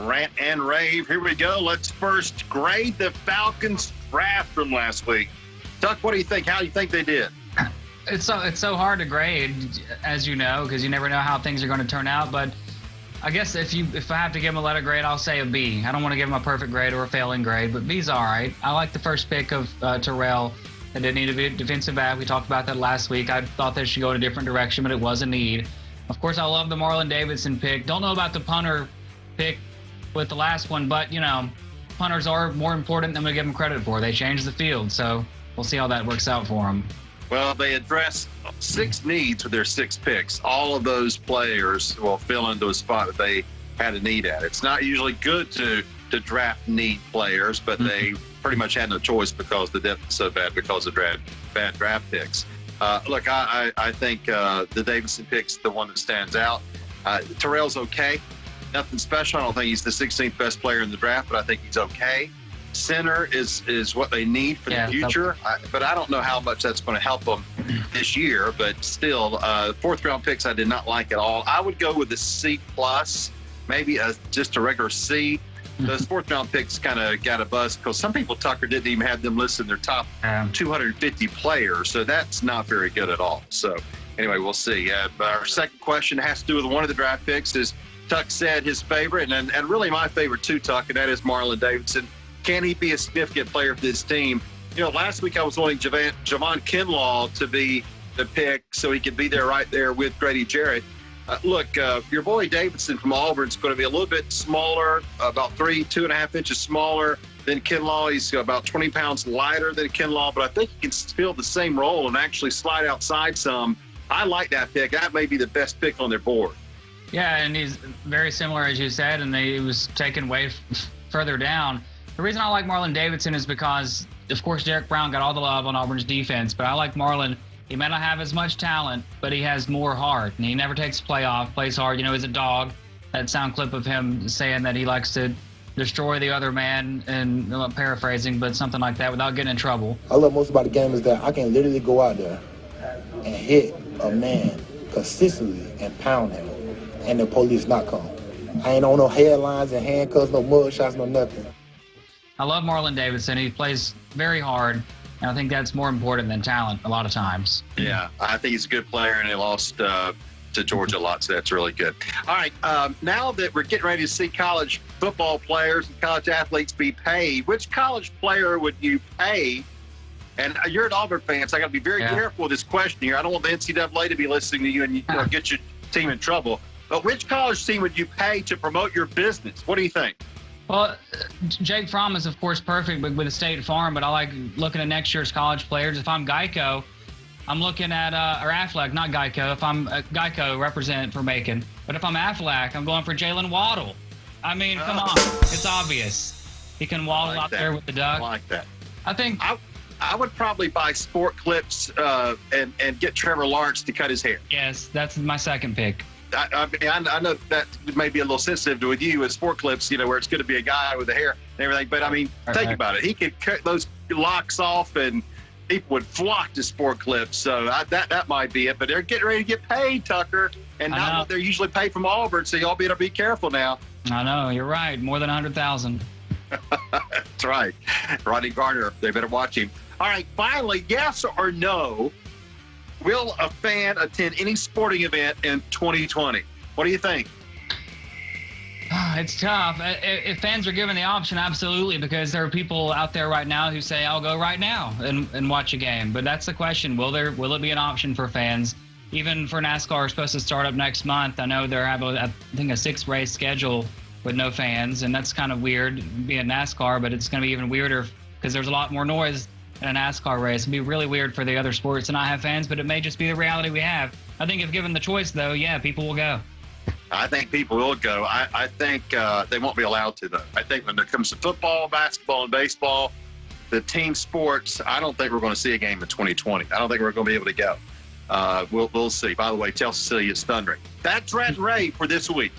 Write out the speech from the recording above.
Rant and Rave. Here we go. Let's first grade the Falcons draft from last week. Tuck, what do you think? How do you think they did? It's so hard to grade, as you know, because you never know how things are going to turn out. But I guess if I have to give them a letter grade, I'll say a B. I don't want to give them a perfect grade or a failing grade, but B's all right. I like the first pick of Terrell. They didn't need to be a defensive back. We talked about that last week. I thought they should go in a different direction, but it was a need. Of course, I love the Marlon Davidson pick. Don't know about the punter pick with the last one, but, you know, punters are more important than we give them credit for. They changed the field, so we'll see how that works out for them. Well, they addressed 6 needs with their 6 picks. All of those players will fill into a spot that they had a need at. It's not usually good to draft need players, but they pretty much had no choice because the depth is so bad because of bad draft picks. Look, I think the Davidson pick's the one that stands out. Terrell's okay. Nothing special. I don't think he's the 16th best player in the draft, but I think he's okay. Center is what they need for the future, but I don't know how much that's going to help them this year. But still, 4th round picks I did not like at all. I would go with a C+, maybe just a regular C. Those 4th round picks kind of got a buzz because some people, Tucker, didn't even have them listed in their top 250 players, so that's not very good at all. So anyway, we'll see. Our second question has to do with one of the draft picks. Is Tuck said his favorite, and really my favorite too, Tuck, and that is Marlon Davidson. Can he be a significant player for this team? You know, last week I was wanting Javon Kinlaw to be the pick so he could be there right there with Grady Jarrett. Look, your boy Davidson from Auburn is going to be a little bit smaller, about 2.5 inches smaller than Kinlaw. He's about 20 pounds lighter than Kinlaw, but I think he can fill the same role and actually slide outside some. I like that pick. That may be the best pick on their board. Yeah, and he's very similar, as you said, and he was taken way further down. The reason I like Marlon Davidson is because, of course, Derek Brown got all the love on Auburn's defense, but I like Marlon. He may not have as much talent, but he has more heart, and he never takes a play off, plays hard. You know, he's a dog. That sound clip of him saying that he likes to destroy the other man, and I'm paraphrasing, but something like that without getting in trouble. I love most about the game is that I can literally go out there and hit a man consistently and pound him, and the police not come. I ain't on no headlines and handcuffs, no mug shots, no nothing. I love Marlon Davidson. He plays very hard, and I think that's more important than talent a lot of times. Yeah, I think he's a good player, and he lost to Georgia a lot, so that's really good. All right, now that we're getting ready to see college football players and college athletes be paid, which college player would you pay? And you're an Auburn fan, so I got to be very careful with this question here. I don't want the NCAA to be listening to you and get your team in trouble. But which college team would you pay to promote your business? What do you think? Well, Jake Fromm is, of course, perfect with a State Farm, but I like looking at next year's college players. If I'm Geico, I'm looking at, or Aflac, not Geico. If I'm Geico, represent for Macon. But if I'm Aflac, I'm going for Jalen Waddle. I mean, come on. It's obvious. He can waddle out there with the duck. I like that. I think I would probably buy Sport Clips and get Trevor Lawrence to cut his hair. Yes, that's my second pick. I mean, I know that may be a little sensitive with you with Sport Clips, you know, where it's going to be a guy with the hair and everything. But, I mean, think about it. He could cut those locks off and people would flock to Sport Clips. So that might be it. But they're getting ready to get paid, Tucker, and not what they're usually paid from Auburn. So y'all better be careful now. I know. You're right. More than 100,000. That's right. Rodney Garner, they better watch him. All right, finally, yes or no, will a fan attend any sporting event in 2020? What do you think? It's tough. If fans are given the option, absolutely, because there are people out there right now who say, I'll go right now and watch a game. But that's the question. Will it be an option for fans? Even for NASCAR, is supposed to start up next month. I know they're having, I think, a 6-race schedule with no fans, and that's kind of weird being NASCAR, but it's going to be even weirder because there's a lot more noise in a NASCAR race. It'd be really weird for the other sports to not have fans, but it may just be the reality we have. I think if given the choice, though, yeah, people will go. I think people will go. I think they won't be allowed to, though. I think when it comes to football, basketball, and baseball, the team sports, I don't think we're going to see a game in 2020. I don't think we're going to be able to go. We'll see. By the way, tell Cecilia it's thundering. That's Rant and Rave for this week.